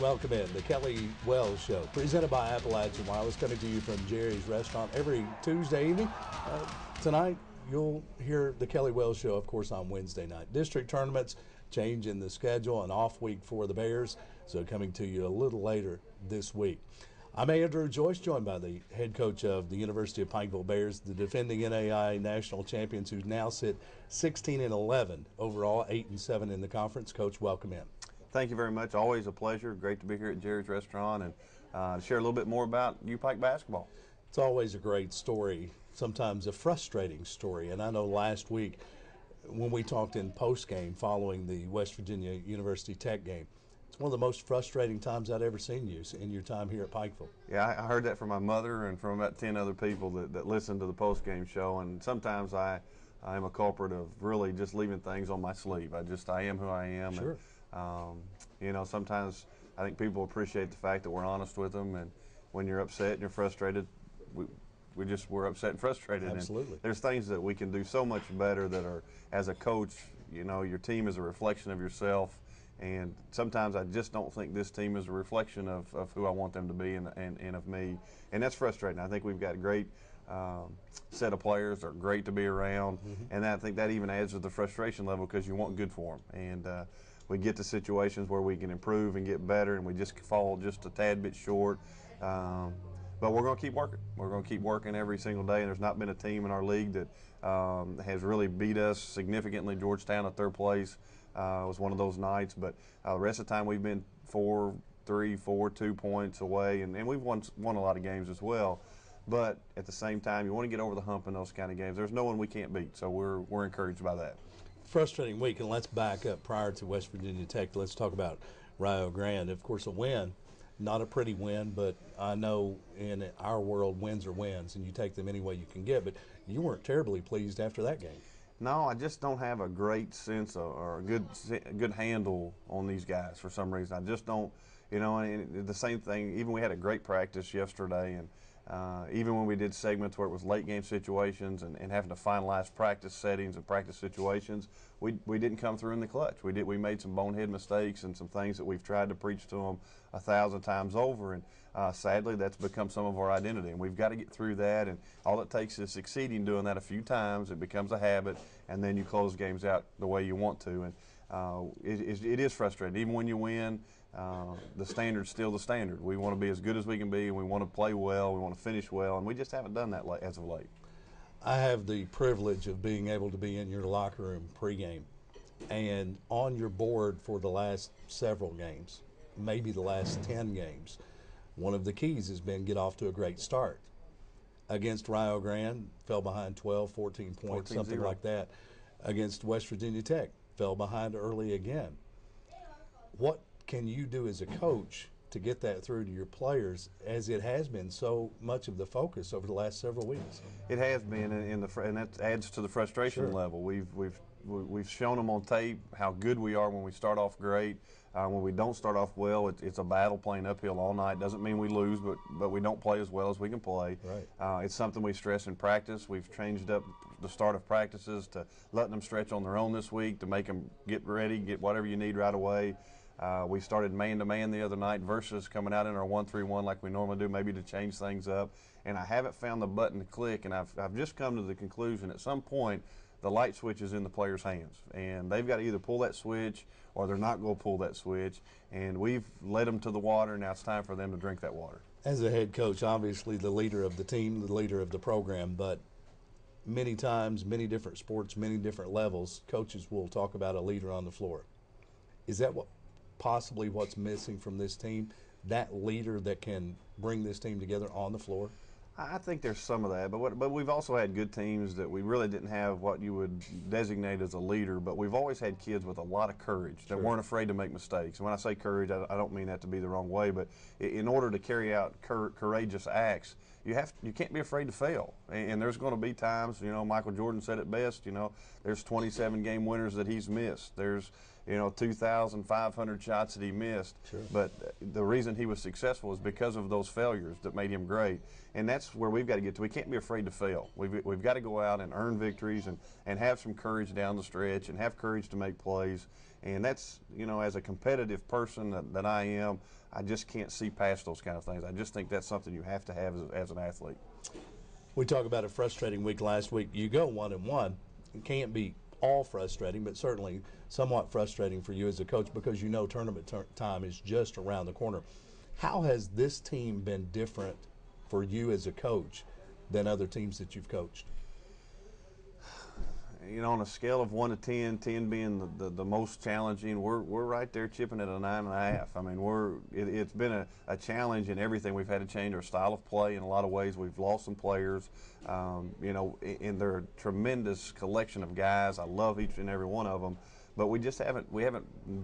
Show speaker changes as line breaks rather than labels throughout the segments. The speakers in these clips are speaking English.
welcome in the Kelly Wells Show, presented by Appalachian Wireless, coming to you from Jerry's Restaurant every Tuesday evening. Tonight, you'll hear the Kelly Wells Show, of course, on Wednesday night. District tournaments, change in the schedule, an off week for the Bears, so coming to you a little later this week. I'm Andrew Joyce, joined by the head coach of the University of Pikeville Bears, the defending NAI national champions, who now sit 16-11 overall, 8-7 in the conference. Coach, welcome in.
Thank you very much. Always a pleasure. Great to be here at Jerry's Restaurant and share a little bit more about U-Pike basketball.
It's always a great story, sometimes a frustrating story. And I know last week when we talked in post-game following the West Virginia University Tech game, it's one of the most frustrating times I'd ever seen you in your time here at Pikeville.
Yeah, I heard that from my mother and from about 10 other people that listen to the post-game show. And sometimes I am a culprit of really just leaving things on my sleeve. I am who I am.
Sure.
And, sometimes I think people appreciate the fact that we're honest with them, and when you're upset and you're frustrated, we're upset and frustrated.
Absolutely.
And there's things that we can do so much better that are, as a coach, your team is a reflection of yourself, and sometimes I just don't think this team is a reflection of who I want them to be and of me, and that's frustrating. I think we've got a great set of players that are great to be around, and I think that even adds to the frustration level because you want good for them. And we get to situations where we can improve and get better, and we just fall just a tad bit short. But we're going to keep working. We're going to keep working every single day, and there's not been a team in our league that has really beat us significantly. Georgetown at third place was one of those nights, but the rest of the time we've been 2 points away, and we've won a lot of games as well. But at the same time, you want to get over the hump in those kind of games. There's no one we can't beat, so we're encouraged by that.
Frustrating week, and let's back up prior to West Virginia Tech. Let's talk about Rio Grande. Of course, a win, not a pretty win, but I know in our world, wins are wins, and you take them any way you can get. But you weren't terribly pleased after that game.
No, I just don't have a great sense or a good handle on these guys for some reason. I just don't, and the same thing, even we had a great practice yesterday, and even when we did segments where it was late game situations and having to finalize practice settings and practice situations, we didn't come through in the clutch. We made some bonehead mistakes and some things that we've tried to preach to them 1,000 times over, and sadly that's become some of our identity, and we've got to get through that. And all it takes is succeeding doing that a few times. It becomes a habit, and then you close games out the way you want to. And it is frustrating. Even when you win, the standard's still the standard. We want to be as good as we can be, and we want to play well, we want to finish well, and we just haven't done that as of late.
I have the privilege of being able to be in your locker room pregame and on your board for the last several games, maybe the last 10 games. One of the keys has been get off to a great start. Against Rio Grande, fell behind 12, 14 points,
14-0.
something like that. Against West Virginia Tech, fell behind early again. What can you do as a coach to get that through to your players, as it has been so much of the focus over the last several weeks?
It has been, and that adds to the frustration level. We've shown them on tape how good we are when we start off great. When we don't start off well, it's a battle playing uphill all night. Doesn't mean we lose, but we don't play as well as we can play.
Right.
It's something we stress in practice. We've changed up the start of practices to letting them stretch on their own this week to make them get ready, get whatever you need right away. We started man-to-man the other night versus coming out in our 1-3-1 like we normally do, maybe to change things up. And I haven't found the button to click, and I've just come to the conclusion at some point the light switch is in the players' hands. And they've got to either pull that switch or they're not going to pull that switch. And we've led them to the water, now it's time for them to drink that water.
As a head coach, obviously the leader of the team, the leader of the program, but many times, many different sports, many different levels, coaches will talk about a leader on the floor. Is that possibly what's missing from this team, that leader that can bring this team together on the floor?
I think there's some of that, but we've also had good teams that we really didn't have what you would designate as a leader, but we've always had kids with a lot of courage that weren't afraid to make mistakes. And when I say courage, I don't mean that to be the wrong way, but in order to carry out courageous acts, you can't be afraid to fail. And there's going to be times, Michael Jordan said it best, there's 27 game winners that he's missed. There's 2,500 shots that he missed.
Sure.
But the reason he was successful is because of those failures that made him great. And that's where we've got to get to. We can't be afraid to fail. We've got to go out and earn victories and have some courage down the stretch and have courage to make plays. And that's, as a competitive person that I am, I just can't see past those kind of things. I just think that's something you have to have as an athlete.
We talked about a frustrating week last week. You go 1-1. It can't be all frustrating, but certainly somewhat frustrating for you as a coach because you know tournament time is just around the corner. How has this team been different for you as a coach than other teams that you've coached?
You know, on a scale of 1 to 10, 10 being the most challenging, we're right there chipping at a 9.5. I mean, it's been a challenge in everything. We've had to change our style of play in a lot of ways. We've lost some players. You know, and they're a tremendous collection of guys. I love each and every one of them. But we haven't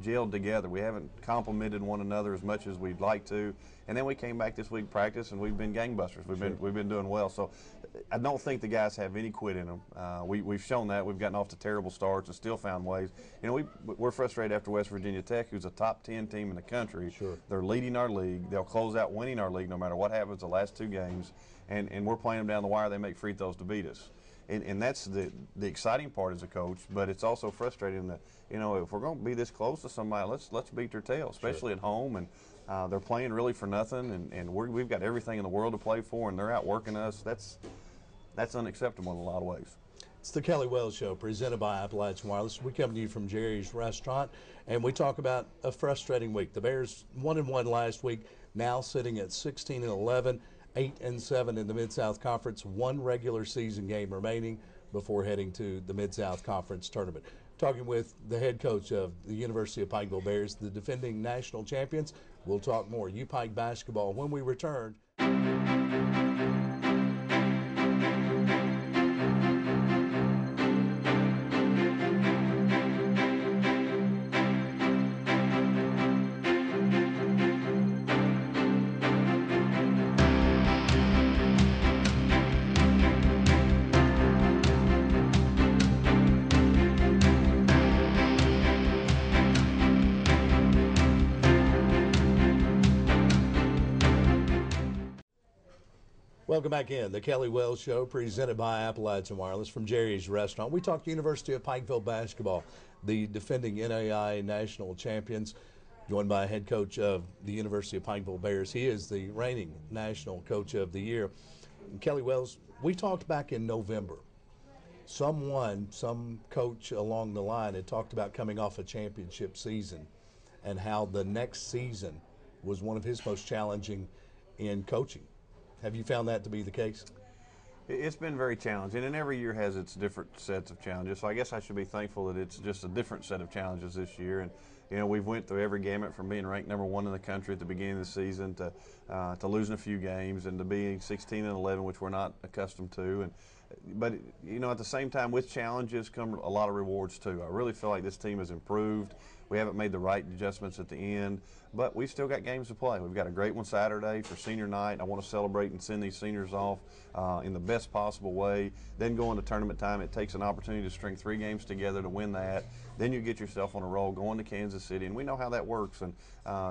gelled together. We haven't complimented one another as much as we'd like to. And then we came back this week practice, and we've been gangbusters. We've been doing well. So I don't think the guys have any quit in them. We've shown that. We've gotten off to terrible starts and still found ways. You know, we're frustrated after West Virginia Tech, who's a top 10 team in the country.
Sure.
They're leading our league. They'll close out winning our league no matter what happens the last 2 games. And we're playing them down the wire. They make free throws to beat us. And that's the exciting part as a coach, but it's also frustrating that, you know, if we're going to be this close to somebody, let's beat their tail, especially at home. And they're playing really for nothing, and we've got everything in the world to play for, and they're outworking us. That's unacceptable in a lot of ways.
It's the Kelly Wells Show, presented by Appalachian Wireless. We come to you from Jerry's Restaurant, and we talk about a frustrating week. The Bears 1-1 last week, now sitting at 16-11. 8-7 in the Mid-South Conference, 1 regular season game remaining before heading to the Mid-South Conference tournament. Talking with the head coach of the University of Pikeville Bears, the defending national champions. We'll talk more U-Pike basketball when we return. Welcome back in. The Kelly Wells Show, presented by Appalachian Wireless from Jerry's Restaurant. We talked University of Pikeville basketball, the defending NAIA national champions, joined by head coach of the University of Pikeville Bears. He is the reigning national coach of the year. And Kelly Wells, we talked back in November. Some coach along the line had talked about coming off a championship season and how the next season was one of his most challenging in coaching. Have you found that to be the case?
It's been very challenging, and every year has its different sets of challenges. So I guess I should be thankful that it's just a different set of challenges this year. And you know, we've went through every gamut from being ranked number 1 in the country at the beginning of the season to losing a few games and to being 16-11, which we're not accustomed to. But you know, at the same time, with challenges come a lot of rewards too. I really feel like this team has improved. We haven't made the right adjustments at the end, but we've still got games to play. We've got a great one Saturday for senior night. I want to celebrate and send these seniors off in the best possible way. Then going to tournament time, it takes an opportunity to string 3 games together to win that. Then you get yourself on a roll going to Kansas City, and we know how that works. And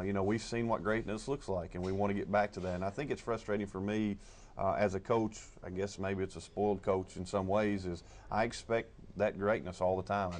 you know, we've seen what greatness looks like, and we want to get back to that. And I think it's frustrating for me as a coach. I guess maybe it's a spoiled coach in some ways. Is I expect that greatness all the time.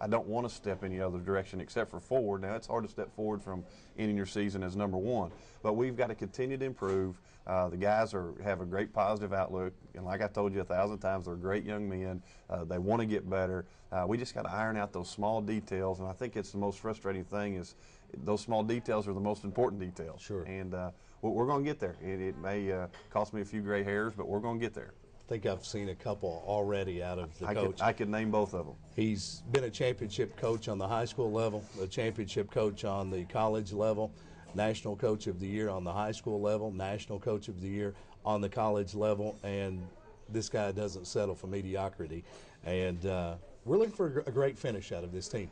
I don't want to step any other direction except for forward. Now, it's hard to step forward from ending your season as number 1. But we've got to continue to improve. The guys have a great positive outlook. And like I told you 1,000 times, they're great young men. They want to get better. We just got to iron out those small details. And I think it's the most frustrating thing is those small details are the most important details.
Sure.
And we're going to get there. It may cost me a few gray hairs, but we're going to get there.
I think I've seen a couple already out of the coach.
I could name both of them.
He's been a championship coach on the high school level, a championship coach on the college level, national coach of the year on the high school level, national coach of the year on the college level, and this guy doesn't settle for mediocrity. And we're looking for a great finish out of this team.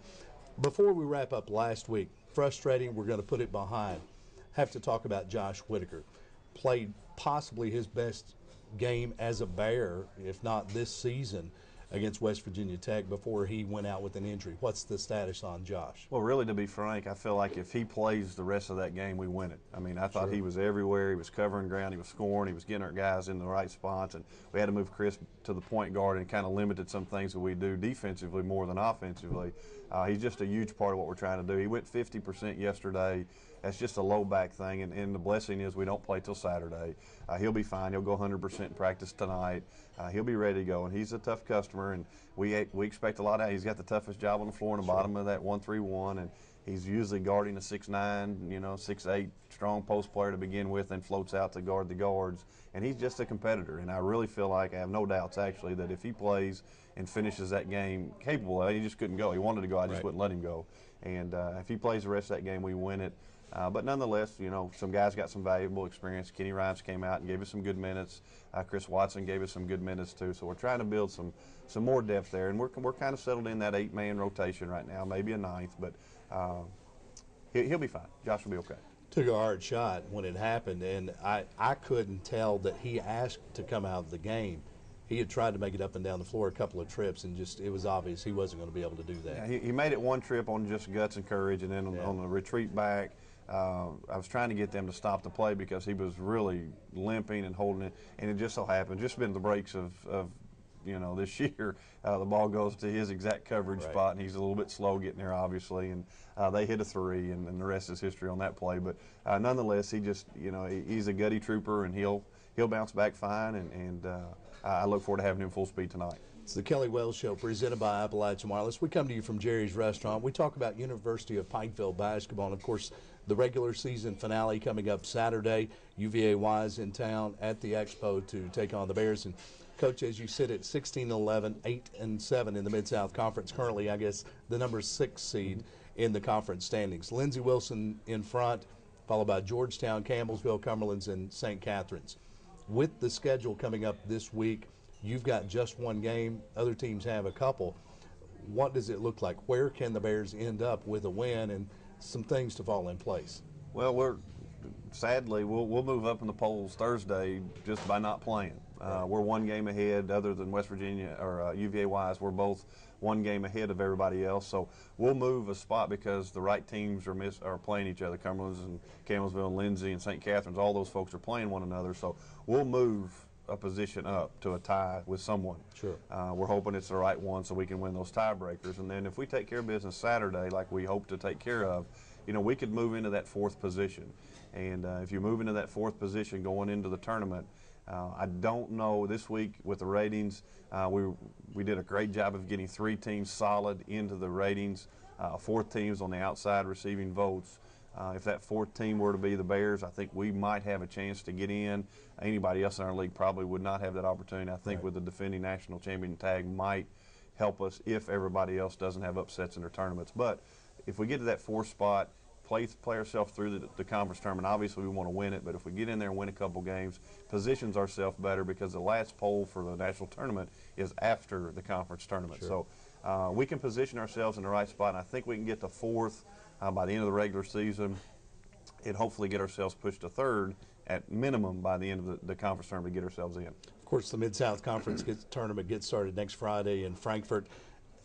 Before we wrap up last week, frustrating, we're going to put it behind. Have to talk about Josh Whitaker. Played possibly his best game as a Bear, if not this season, against West Virginia Tech before he went out with an injury. What's the status on Josh?
Well, really, to be frank, I feel like if he plays the rest of that game, we win it. I mean, I thought he was everywhere. He was covering ground. He was scoring. He was getting our guys in the right spots. And we had to move Chris to the point guard and kind of limited some things that we do defensively more than offensively. He's just a huge part of what we're trying to do. He went 50% yesterday that's just a low back thing. And the blessing is we don't play till Saturday. He'll be fine. He'll go 100% in practice tonight. He'll be ready to go. And he's a tough customer, and we expect a lot out. He's got the toughest job on the floor in the bottom of that 1-3-1, and he's usually guarding a 6'9", 6'8", strong post player to begin with, and floats out to guard the guards. And he's just a competitor. And I really feel like, I have no doubts actually, that if he plays and finishes that game capable of it, he just couldn't go. He wanted to go. I just wouldn't let him go. And if he plays the rest of that game, we win it. But nonetheless, some guys got some valuable experience. Kenny Rhymes came out and gave us some good minutes. Chris Watson gave us some good minutes too. So we're trying to build some more depth there, and we're kind of settled in that 8-man rotation right now, maybe a ninth, but he'll be fine. Josh will be okay.
Took a hard shot when it happened, and I couldn't tell that he asked to come out of the game. He had tried to make it up and down the floor a couple of trips, and it was obvious he wasn't going to be able to do that.
Yeah, he made it one trip on just guts and courage, and then on the retreat back, I was trying to get them to stop the play because he was really limping and holding it, and it just so happened, just been the breaks of this year, the ball goes to his exact coverage spot, and he's a little bit slow getting there, obviously, and they hit a three, and the rest is history on that play. But nonetheless, he just, he's a gutty trooper, and he'll bounce back fine, and I look forward to having him full speed tonight.
It's the Kelly Wells Show, presented by Appalachian Wireless. We come to you from Jerry's Restaurant. We talk about University of Pikeville basketball, and of course, the regular season finale coming up Saturday. UVA is in town at the Expo to take on the Bears. And Coach, as you sit at 16-11, 8-7 in the Mid-South Conference, currently, I guess, the number 6 seed in the conference standings. Lindsey Wilson in front, followed by Georgetown, Campbellsville, Cumberland's, and St. Catherine's. With the schedule coming up this week, you've got just one game. Other teams have a couple. What does it look like? Where can the Bears end up with a win and some things to fall in place?
Well, sadly, we'll move up in the polls Thursday just by not playing. We're one game ahead, other than West Virginia or UVA-wise. We're both one game ahead of everybody else. So we'll move a spot because the right teams are playing each other. Cumberland's and Campbellsville and Lindsey and St. Catherine's, all those folks are playing one another. So we'll move a position up to a tie with someone.
Sure.
We're hoping it's the right one so we can win those tiebreakers. And then if we take care of business Saturday like we hope to take care of, we could move into that 4th position. And if you move into that 4th position going into the tournament, I don't know this week with the ratings. We did a great job of getting 3 teams solid into the ratings. 4th team's on the outside receiving votes. If that 4th team were to be the Bears, I think we might have a chance to get in. Anybody else in our league probably would not have that opportunity. I think with the defending national champion tag might help us if everybody else doesn't have upsets in their tournaments. But if we get to that 4th spot, play ourselves through the conference tournament, obviously we want to win it, but if we get in there and win a couple games, positions ourselves better because the last poll for the national tournament is after the conference tournament.
Sure.
So we can position ourselves in the right spot, and I think we can get to 4th by the end of the regular season and hopefully get ourselves pushed to 3rd at minimum by the end of the conference tournament to get ourselves in.
Of course, the Mid-South Conference tournament gets started next Friday in Frankfort.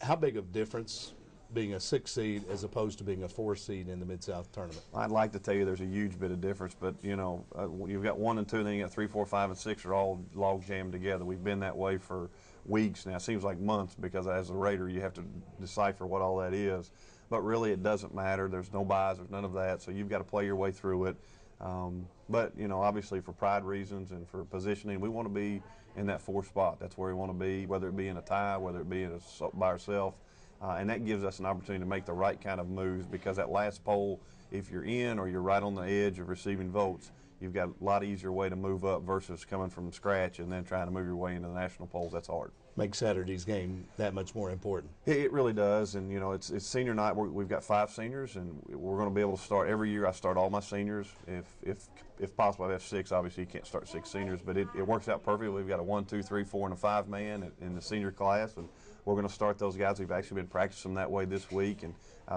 How big of a difference being a 6 seed as opposed to being a 4 seed in the Mid-South tournament?
I'd like to tell you there's a huge bit of difference, but you've got 1 and 2, and then you got 3, 4, 5, and 6 are all log jammed together. We've been that way for weeks now. It seems like months because as a Raider you have to decipher what all that is. But really it doesn't matter. There's no buys, there's none of that, so you've got to play your way through it. But obviously for pride reasons and for positioning, we want to be in that 4th spot. That's where we want to be, whether it be in a tie, whether it be by ourselves. And that gives us an opportunity to make the right kind of moves because that last poll, if you're in or you're right on the edge of receiving votes, you've got a lot easier way to move up versus coming from scratch and then trying to move your way into the national polls. That's hard.
Makes Saturday's game that much more important.
It really does, and it's senior night. We've got 5 seniors, and we're going to be able to start every year. I start all my seniors. If possible, I have 6. Obviously, you can't start 6 seniors, but it works out perfectly. We've got a 1, 2, 3, 4, and a 5-man in the senior class, and we're going to start those guys. We've actually been practicing that way this week, and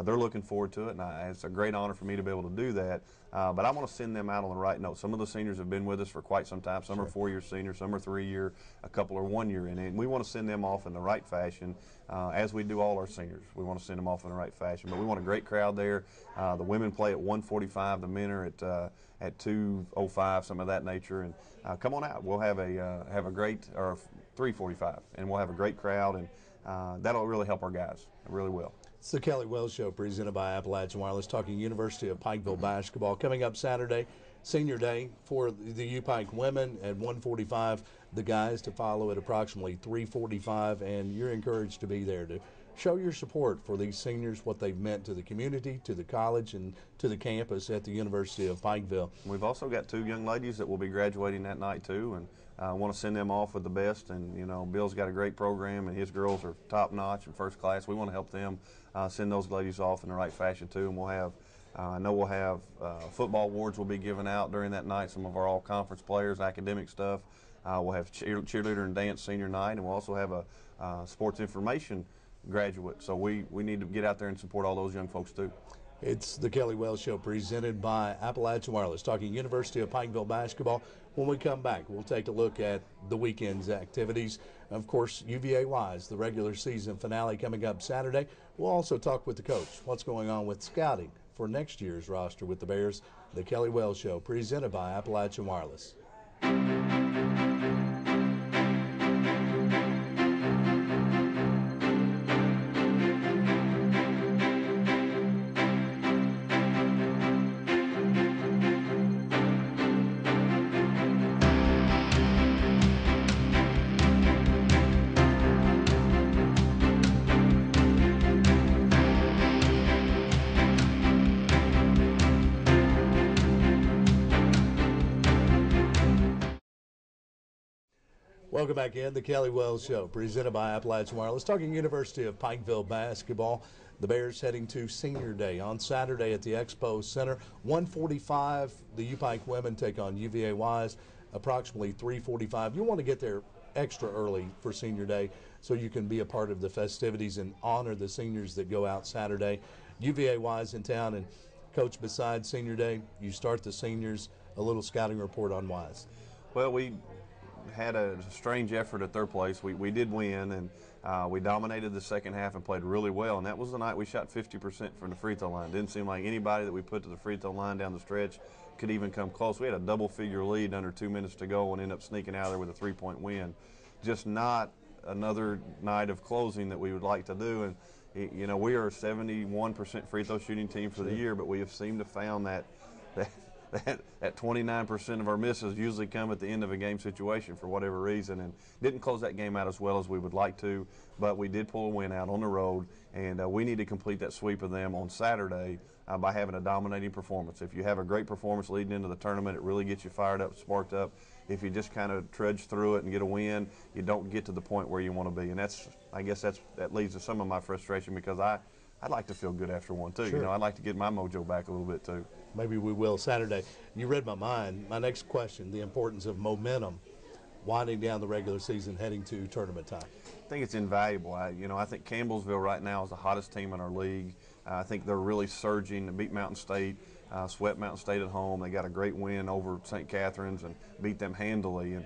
they're looking forward to it, and it's a great honor for me to be able to do that. But I want to send them out on the right note. Some of the seniors have been with us for quite some time. Some are 4-year seniors, some are 3-year, a couple are 1 year in it. And we want to send them off in the right fashion, as we do all our seniors. We want to send them off in the right fashion. But we want a great crowd there. The women play at 1:45. The men are at 2:05, some of that nature. And come on out. We'll have a great, or 3:45, and we'll have a great crowd, and that'll really help our guys. It really will.
It's the Kelly Wells Show presented by Appalachian Wireless, talking University of Pikeville basketball. Coming up Saturday, Senior Day for the U-Pike women at 1:45. The guys to follow at approximately 3:45, and you're encouraged to be there to show your support for these seniors, what they've meant to the community, to the college, and to the campus at the University of Pikeville.
We've also got 2 young ladies that will be graduating that night too, and I want to send them off with the best. And you know, Bill's got a great program, and his girls are top notch and first class. We want to help them send those ladies off in the right fashion too. And we'll have, I know we'll have football awards will be given out during that night. Some of our all-conference players, academic stuff. We'll have cheerleader and dance senior night, and we'll also have a sports information graduate. So we need to get out there and support all those young folks too.
It's the Kelly Wells Show presented by Appalachian Wireless, talking University of Pikeville basketball. When we come back, we'll take a look at the weekend's activities. Of course, UVA-wise, the regular season finale coming up Saturday. We'll also talk with the coach, what's going on with scouting for next year's roster with the Bears. The Kelly Wells Show presented by Appalachian Wireless. Welcome back in, the Kelly Wells Show, presented by Appalachian Wireless, talking University of Pikeville basketball. The Bears heading to Senior Day on Saturday at the Expo Center. 1:45, the U-Pike women take on UVA-wise, approximately 3:45. You want to get there extra early for Senior Day so you can be a part of the festivities and honor the seniors that go out Saturday. UVA-wise in town, and Coach, besides Senior Day, you start the seniors, a little scouting report on Wise.
Well, we had a strange effort at their place. We did win, and we dominated the second half and played really well, and that was the night we shot 50% from the free throw line. Didn't seem like anybody that we put to the free throw line down the stretch could even come close. We had a double-figure lead under 2 minutes to go and ended up sneaking out of there with a 3-point win. Just not another night of closing that we would like to do. And you know, we are a 71% free throw shooting team for the year, but we have seemed to found that 29% of our misses usually come at the end of a game situation for whatever reason, and didn't close that game out as well as we would like to, but we did pull a win out on the road, and we need to complete that sweep of them on Saturday by having a dominating performance. If you have a great performance leading into the tournament, it really gets you fired up, sparked up. If you just kind of trudge through it and get a win, you don't get to the point where you want to be, and I guess that leads to some of my frustration, because I'd like to feel good after one too.
Sure.
You know, I'd like to get my mojo back a little bit too.
Maybe we will Saturday. You read my mind. My next question, the importance of momentum winding down the regular season, heading to tournament time.
I think it's invaluable. I think Campbellsville right now is the hottest team in our league. I think they're really surging to beat Mountain State, swept Mountain State at home. They got a great win over St. Catharines and beat them handily. And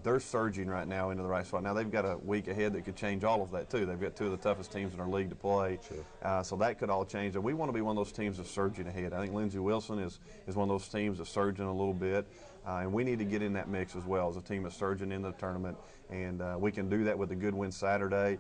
they're surging right now into the right spot. Now they've got a week ahead that could change all of that too. They've got 2 of the toughest teams in our league to play. Sure. So that could all change. And we want to be one of those teams that's surging ahead. I think Lindsey Wilson is one of those teams that's surging a little bit. And we need to get in that mix as well as a team that's surging into the tournament. And we can do that with a good win Saturday.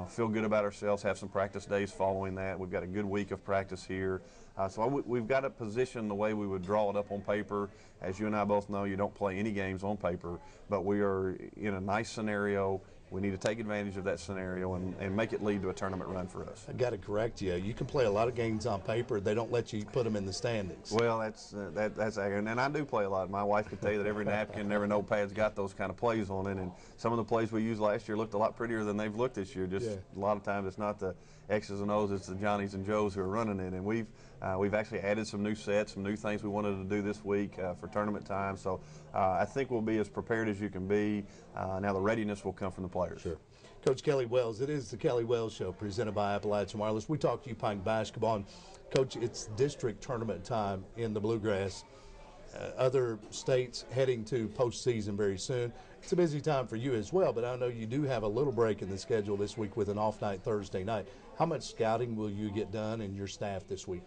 Feel good about ourselves, have some practice days following that. We've got a good week of practice here. So we've got it positioned the way we would draw it up on paper. As you and I both know, you don't play any games on paper, but we are in a nice scenario. We need to take advantage of that scenario and make it lead to a tournament run for us.
I got to correct you. You can play a lot of games on paper. They don't let you put them in the standings.
Well, that's and I do play a lot. My wife could tell you that every napkin and every notepad's got those kind of plays on it. And some of the plays we used last year looked a lot prettier than they've looked this year. Just a lot of times it's not the X's and O's, it's the Johnnies and Joes who are running it. And we've actually added some new sets, some new things we wanted to do this week for tournament time. So I think we'll be as prepared as you can be. Now the readiness will come from the players.
Sure. Coach Kelly Wells, it is the Kelly Wells Show presented by Appalachian Wireless. We talk U-Pike basketball. And Coach, it's district tournament time in the Bluegrass. Other states heading to postseason very soon. It's a busy time for you as well, but I know you do have a little break in the schedule this week with an off night Thursday night. How much scouting will you get done and your staff this week?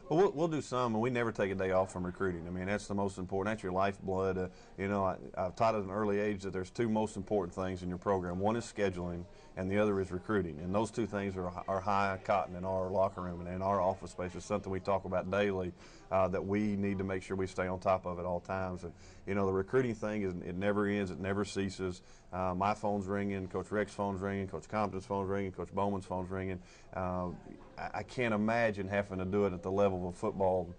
Well, we'll do some, and we never take a day off from recruiting. I mean, that's the most important. That's your lifeblood. I've taught at an early age that there's two most important things in your program. One is scheduling, and the other is recruiting. And those two things are high cotton in our locker room and in our office space. It's something we talk about daily that we need to make sure we stay on top of at all times. And, the recruiting thing, it never ends. It never ceases. My phone's ringing. Coach Rick's phone's ringing. Coach Compton's phone's ringing. Coach Bowman's phone's ringing. I can't imagine having to do it at the level of football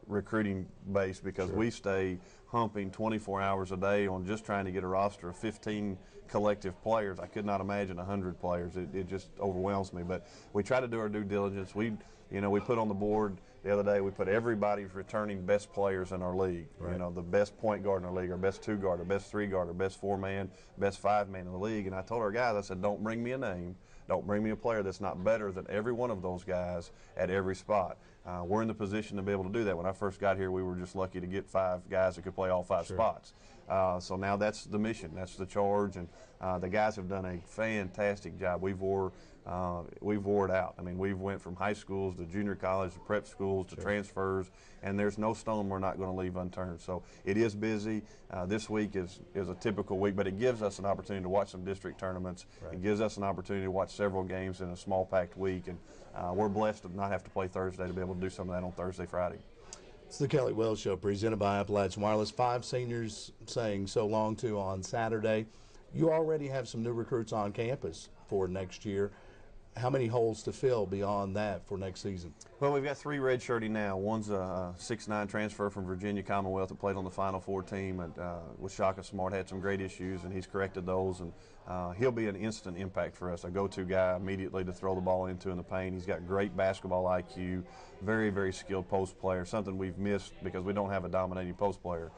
recruiting base because we stay humping 24 hours a day on just trying to get a roster of 15 collective players. I could not imagine 100 players. It just overwhelms me. But we try to do our due diligence. We put on the board the other day, we put everybody's returning best players in our league.
Right.
The best point guard in our league, our best 2-guard, our best 3-guard, our best 4-man, best 5-man in the league. And I told our guys, I said, don't bring me a name. Don't bring me a player that's not better than every one of those guys at every spot. We're in the position to be able to do that. When I first got here, we were just lucky to get 5 guys that could play all 5 spots. So now that's the mission, that's the charge, and the guys have done a fantastic job. We've wore it out. I mean, we've went from high schools to junior college to prep schools to transfers, and there's no stone we're not going to leave unturned. So it is busy. This week is a typical week, but it gives us an opportunity to watch some district tournaments. It gives us an opportunity to watch several games in a small packed week, and we're blessed to not have to play Thursday, to be able to do some of that on Thursday, Friday.
It's the Kelly Wells Show, presented by Appalachian Wireless. 5 seniors saying so long to on Saturday. You already have some new recruits on campus for next year. How many holes to fill beyond that for next season?
Well, we've got 3 redshirting now. One's a 6'9" transfer from Virginia Commonwealth that played on the Final Four team and with Shaka Smart, had some great issues, and he's corrected those. And he'll be an instant impact for us, a go-to guy immediately to throw the ball into in the paint. He's got great basketball IQ, very, very skilled post player, something we've missed because we don't have a dominating post player.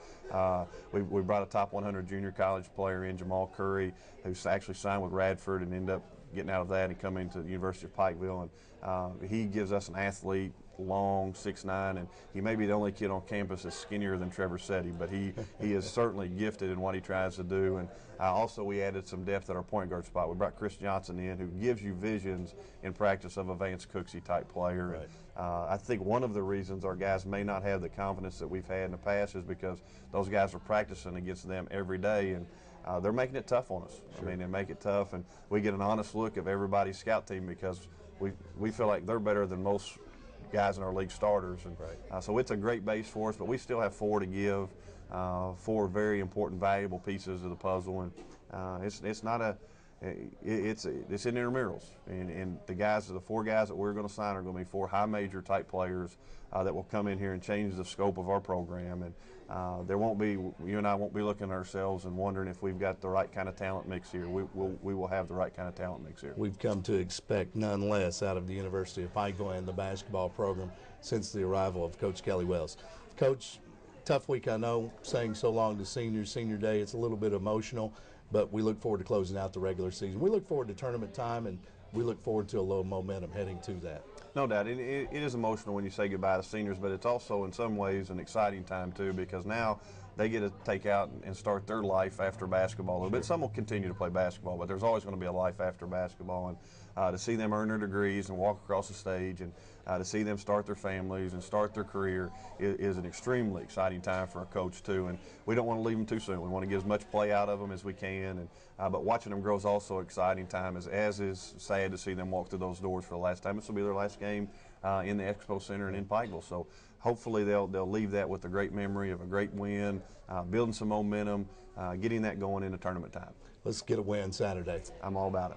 We brought a top 100 junior college player in, Jamal Curry, who's actually signed with Radford and ended up getting out of that and coming to the University of Pikeville. And he gives us an athlete, long, 6'9", and he may be the only kid on campus that's skinnier than Trevor Setti, but he is certainly gifted in what he tries to do. And also we added some depth at our point guard spot. We brought Chris Johnson in, who gives you visions in practice of a Vance Cooksey type player.
Right.
And, I think one of the reasons our guys may not have the confidence that we've had in the past is because those guys are practicing against them every day, and they're making it tough on us. I mean, they make it tough, and we get an honest look of everybody's scout team because we feel like they're better than most guys in our league starters. And so it's a great base for us, but we still have 4 to give, 4 very important, valuable pieces of the puzzle, and it's not a it's in intramurals, and the 4 guys that we're going to sign are going to be 4 high major type players that will come in here and change the scope of our program. And you and I won't be looking at ourselves and wondering if we've got the right kind of talent mix here. We will have the right kind of talent mix here.
We've come to expect none less out of the University of Pikeville and the basketball program since the arrival of Coach Kelly Wells. Coach, tough week, I know, saying so long to seniors, senior day. It's a little bit emotional, but we look forward to closing out the regular season. We look forward to tournament time, and we look forward to a little momentum heading to that.
No doubt. It is emotional when you say goodbye to seniors, but it's also in some ways an exciting time too, because now they get to take out and start their life after basketball a little bit. Some will continue to play basketball, but there's always going to be a life after basketball. And to see them earn their degrees and walk across the stage, and to see them start their families and start their career is an extremely exciting time for a coach too. And we don't want to leave them too soon. We want to get as much play out of them as we can. And but watching them grow is also an exciting time, as is sad to see them walk through those doors for the last time. This will be their last game in the Expo Center and in Pikeville. So hopefully they'll leave that with a great memory of a great win, building some momentum, getting that going into tournament time.
Let's get a win Saturday.
I'm all about it.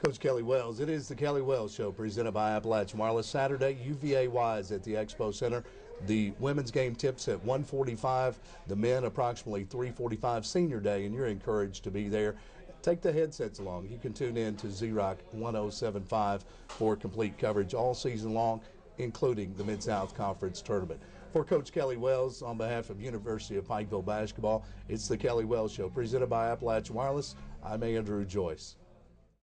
Coach Kelly Wells, it is the Kelly Wells Show, presented by Appalachian Wireless. Saturday, UVA-wise at the Expo Center. The women's game tips at 1:45, the men approximately 3:45, senior day, and you're encouraged to be there. Take the headsets along. You can tune in to Z-Rock 1075 for complete coverage all season long, including the Mid-South Conference Tournament. For Coach Kelly Wells, on behalf of University of Pikeville Basketball, it's the Kelly Wells Show, presented by Appalachian Wireless. I'm Andrew Joyce.